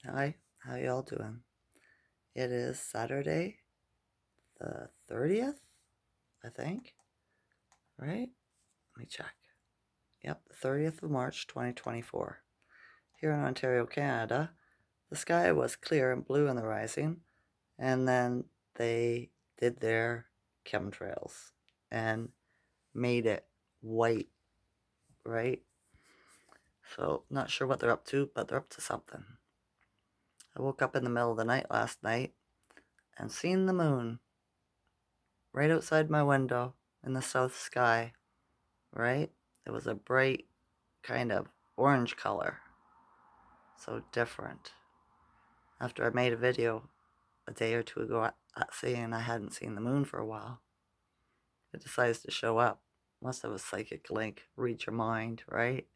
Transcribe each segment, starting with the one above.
Hi, how y'all doing? It is Saturday, the 30th, I think, right? Let me check. Yep, the 30th of March, 2024. Here in Ontario, Canada, the sky was clear and blue in the rising, and then they did their chemtrails and made it white, right? So, not sure what they're up to, but they're up to something. I woke up in the middle of the night last night and seen the moon right outside my window in the south sky, right? It was a bright kind of orange color, so different. After I made a video a day or two ago saying I hadn't seen the moon for a while, it decides to show up. Must have a psychic link, read your mind, right?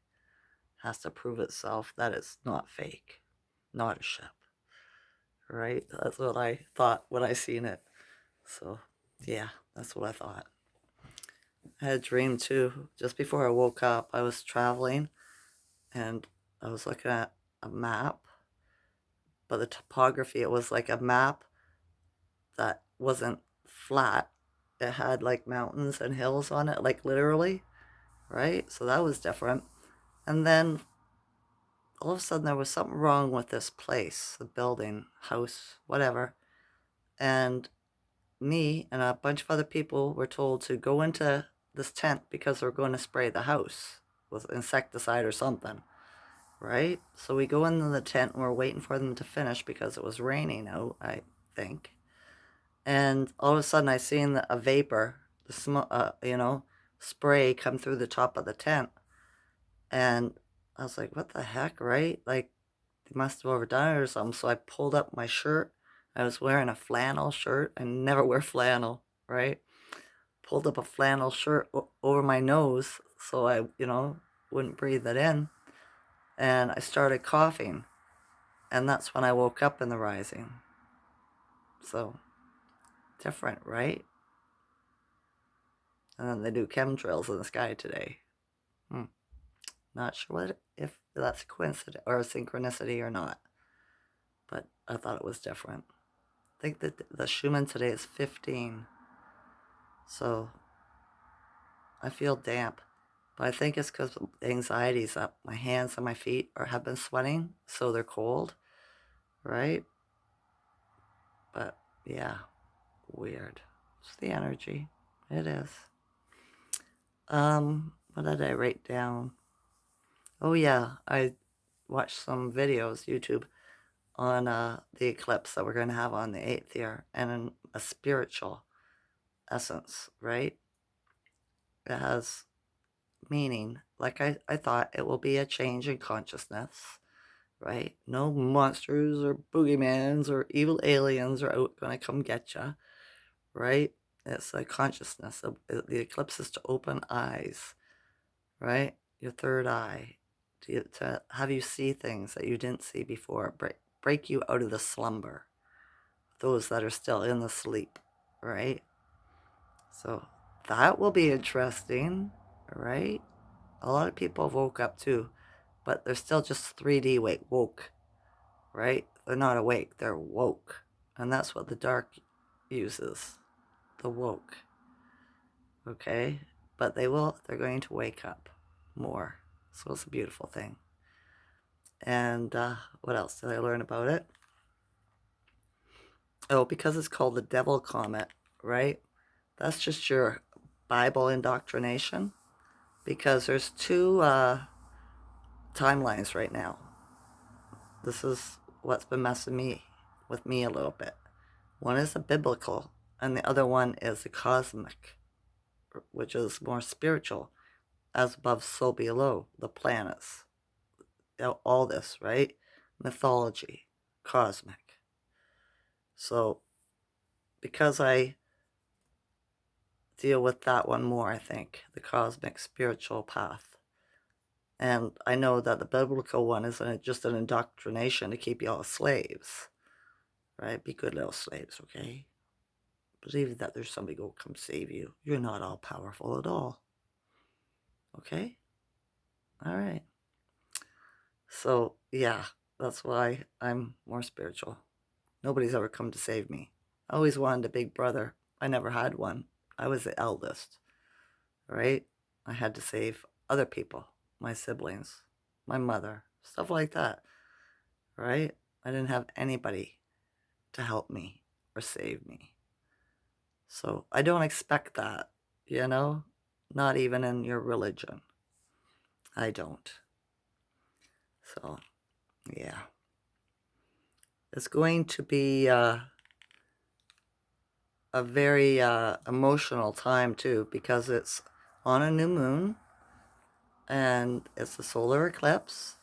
Has to prove itself that it's not fake, not a ship, right? That's what I thought when I seen it. So, yeah, that's what I thought. I had a dream too. Just before I woke up, I was traveling and I was looking at a map, but the topography, it was like a map that wasn't flat. It had like mountains and hills on it, like literally, right? So that was different. And then all of a sudden there was something wrong with this place, the building, house, whatever. And me and a bunch of other people were told to go into this tent because we're going to spray the house with insecticide or something. Right? So we go into the tent and we're waiting for them to finish because it was raining out, I think. And all of a sudden I seen a vapor, the smoke, spray come through the top of the tent. And I was like, what the heck, right? Like, they must have overdone it or something. So I pulled up my shirt. I was wearing a flannel shirt. I never wear flannel, right? Pulled up a flannel shirt over my nose so I, wouldn't breathe it in. And I started coughing. And that's when I woke up in the rising. So, different, right? And then they do chemtrails in the sky today. Hmm. Not sure if that's a coincidence or a synchronicity or not, but I thought it was different. I think that the Schumann today is 15, so I feel damp. But I think it's because anxiety's up. My hands and my feet have been sweating, so they're cold, right? But yeah, weird. It's the energy. It is. What did I write down? Oh yeah, I watched some videos, YouTube, on the eclipse that we're going to have on the 8th year, and in a spiritual essence, right? It has meaning. Like I thought it will be a change in consciousness, right? No monsters or boogeymans or evil aliens are out going to come get you, right? It's a consciousness. The eclipse is to open eyes, right? Your third eye, to have you see things that you didn't see before, break you out of the slumber, those that are still in the sleep, right? So that will be interesting, right? A lot of people woke up too, but they're still just 3D woke, right? They're not awake, they're woke. And that's what the dark uses, the woke, okay? But they're going to wake up more. So it's a beautiful thing. And what else did I learn about it? Oh, because it's called the Devil Comet, right? That's just your Bible indoctrination. Because there's two timelines right now. This is what's been messing with me a little bit. One is a biblical, and the other one is a cosmic, which is more spiritual, as above, so below, the planets. All this, right? Mythology, cosmic. So, because I deal with that one more, I think, the cosmic spiritual path. And I know that the biblical one is just an indoctrination to keep you all slaves, right? Be good little slaves, okay? Believe that there's somebody who will come save you. You're not all powerful at all, okay? All right. So, yeah. That's why I'm more spiritual. Nobody's ever come to save me. I always wanted a big brother. I never had one. I was the eldest, right? I had to save other people, my siblings, my mother, stuff like that, right? I didn't have anybody to help me or save me. So I don't expect that, you know? Not even in your religion. I don't. So, yeah. It's going to be a very emotional time, too, because it's on a new moon and it's a solar eclipse,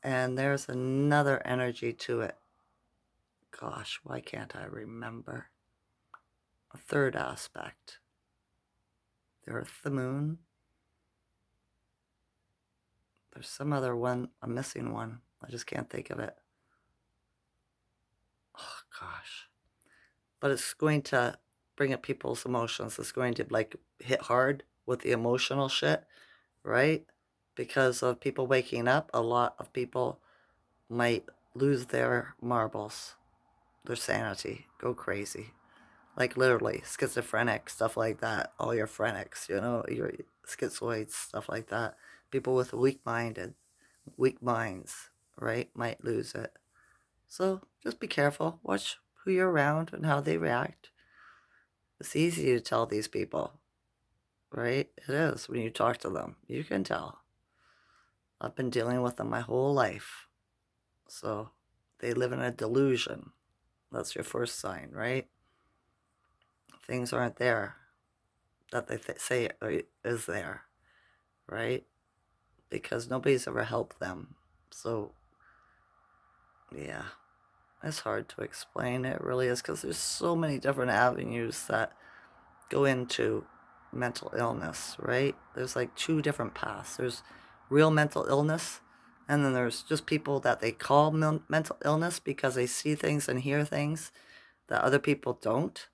and there's another energy to it. Gosh, why can't I remember? A third aspect. The Earth, the moon. There's some other one, a missing one. I just can't think of it. Oh, gosh. But it's going to bring up people's emotions. It's going to like hit hard with the emotional shit, right? Because of people waking up, a lot of people might lose their marbles, their sanity, go crazy. Like literally, schizophrenic, stuff like that. All your phrenics, you know, your schizoids, stuff like that. People with weak minds, right, might lose it. So just be careful. Watch who you're around and how they react. It's easy to tell these people, right? It is when you talk to them. You can tell. I've been dealing with them my whole life. So they live in a delusion. That's your first sign, right? Things aren't there that they say is there, right? Because nobody's ever helped them. So, yeah, it's hard to explain. It really is because there's so many different avenues that go into mental illness, right? There's like two different paths. There's real mental illness, and then there's just people that they call mental illness because they see things and hear things that other people don't,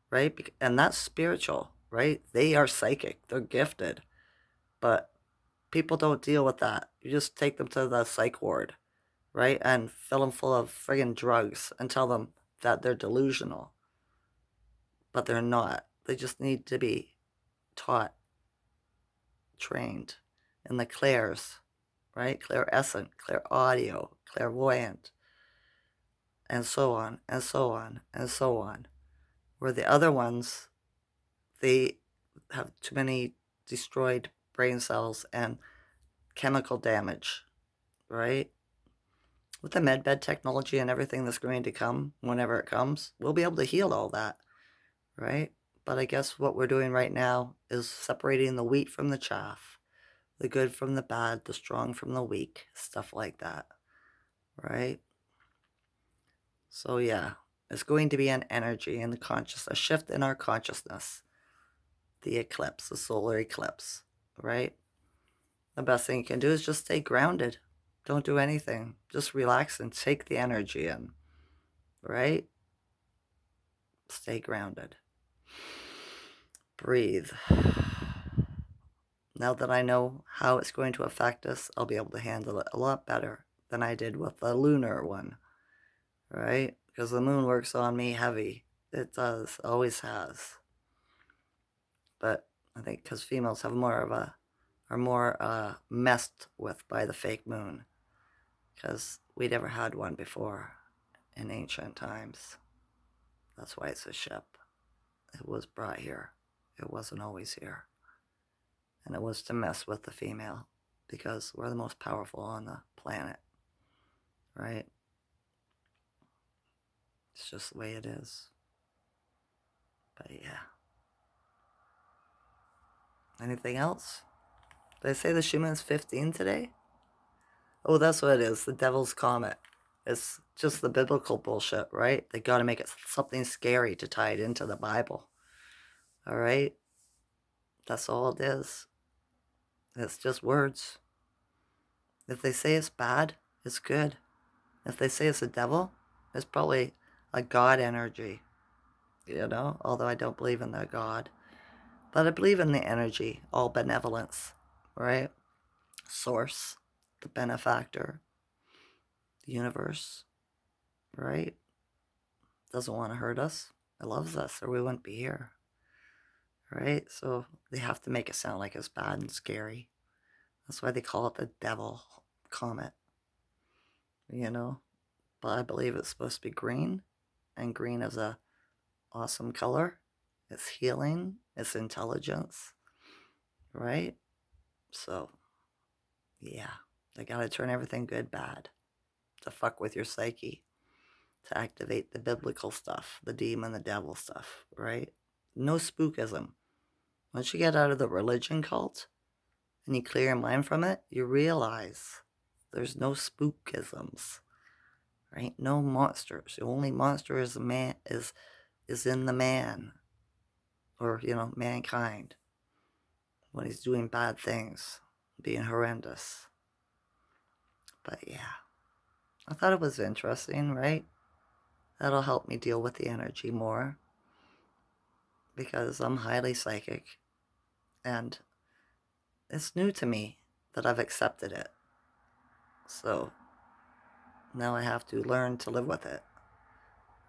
right? And that's spiritual, right? They are psychic, they're gifted, but people don't deal with that. You just take them to the psych ward, right? And fill them full of friggin' drugs and tell them that they're delusional, but they're not. They just need to be taught, trained in the clairs, right? Clairescent, clairaudio, clairvoyant, and so on, and so on, and so on. Where the other ones, they have too many destroyed brain cells and chemical damage, right? With the medbed technology and everything that's going to come, whenever it comes, we'll be able to heal all that, right? But I guess what we're doing right now is separating the wheat from the chaff, the good from the bad, the strong from the weak, stuff like that, right? So yeah, it's going to be an energy in the conscious, a shift in our consciousness, the eclipse, the solar eclipse, right? The best thing you can do is just stay grounded. Don't do anything. Just relax and take the energy in, right? Stay grounded. Breathe. Now that I know how it's going to affect us, I'll be able to handle it a lot better than I did with the lunar one, right? Because the moon works on me heavy. It does, always has. But I think because females have are more messed with by the fake moon, because we never had one before in ancient times. That's why it's a ship. It was brought here. It wasn't always here. And it was to mess with the female because we're the most powerful on the planet, right? It's just the way it is. But yeah. Anything else? Did I say the Schumann's 15 today? Oh, that's what it is. The Devil's Comet. It's just the biblical bullshit, right? They got to make it something scary to tie it into the Bible. All right? That's all it is. It's just words. If they say it's bad, it's good. If they say it's a devil, it's probably a God energy, you know? Although I don't believe in the God. But I believe in the energy, all benevolence, right? Source, the benefactor. the universe, right? Doesn't want to hurt us. It loves us, or we wouldn't be here, right? So they have to make it sound like it's bad and scary. That's why they call it the devil comet, you know? But I believe it's supposed to be green, and green is a awesome color. It's healing, it's intelligence, right? So, yeah, they gotta turn everything good bad to fuck with your psyche, to activate the biblical stuff, the demon, the devil stuff, right? No spookism. Once you get out of the religion cult and you clear your mind from it, you realize there's no spookisms, right? No monsters. The only monster is in the man, or mankind, when he's doing bad things, being horrendous. But yeah, I thought it was interesting, right? That'll help me deal with the energy more, because I'm highly psychic, and it's new to me that I've accepted it. So now I have to learn to live with it,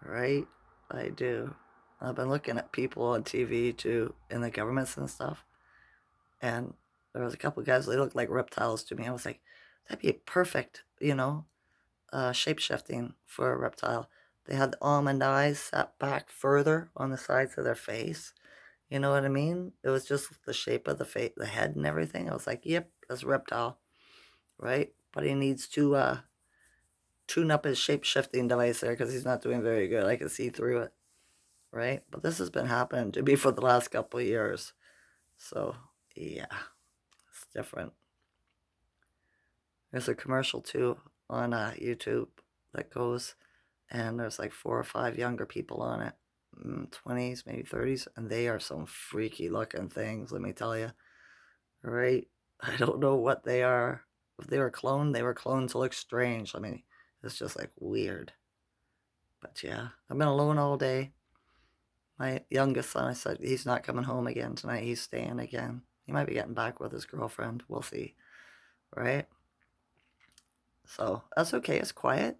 right? I do. I've been looking at people on TV too, in the governments and stuff, and there was a couple guys, they looked like reptiles to me. I was like, that'd be perfect, shape-shifting for a reptile. They had the almond eyes set back further on the sides of their face. You know what I mean? It was just the shape of the face, the head and everything. I was like, yep, that's a reptile, right? But he needs to tune up his shape-shifting device there, because he's not doing very good. I can see through it, right? But this has been happening to me for the last couple of years. So, yeah, it's different. There's a commercial too on YouTube that goes, and there's like 4 or 5 younger people on it, 20s, maybe 30s, and they are some freaky looking things, let me tell you, right? I don't know what they are. If they were cloned to look strange. I mean, it's just like weird. But yeah, I've been alone all day. My youngest son, I said, he's not coming home again tonight. He's staying again. He might be getting back with his girlfriend. We'll see, right? So that's okay. It's quiet.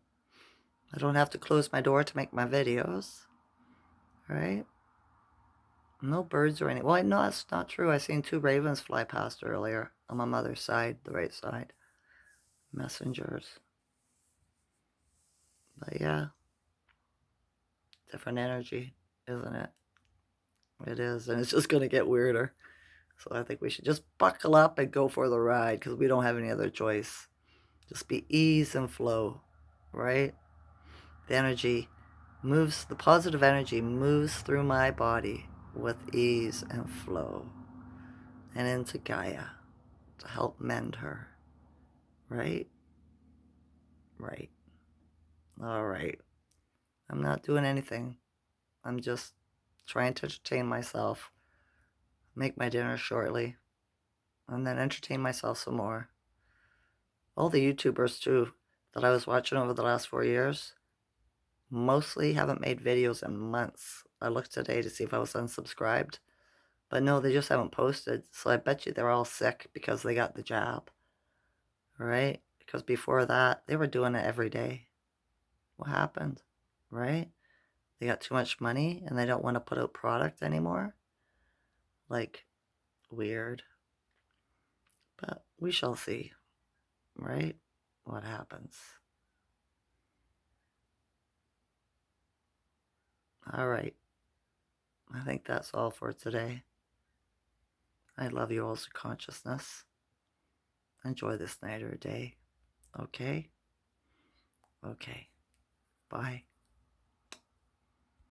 I don't have to close my door to make my videos, right? No birds or anything. Well, no, that's not true. I seen 2 ravens fly past earlier on my mother's side, the right side. Messengers. But yeah, different energy, isn't it? It is, and it's just going to get weirder. So I think we should just buckle up and go for the ride, because we don't have any other choice. Just be ease and flow, right? The energy moves, the positive energy moves through my body with ease and flow and into Gaia to help mend her, right? Right. All right. I'm not doing anything. I'm just trying to entertain myself, make my dinner shortly, and then entertain myself some more. All the YouTubers, too, that I was watching over the last 4 years, mostly haven't made videos in months. I looked today to see if I was unsubscribed, but no, they just haven't posted. So I bet you they're all sick because they got the jab, right? Because before that, they were doing it every day. What happened, right? They got too much money and they don't want to put out product anymore. Like, weird. But we shall see, right? What happens. All right. I think that's all for today. I love you all's consciousness. Enjoy this night or day. Okay? Okay. Bye.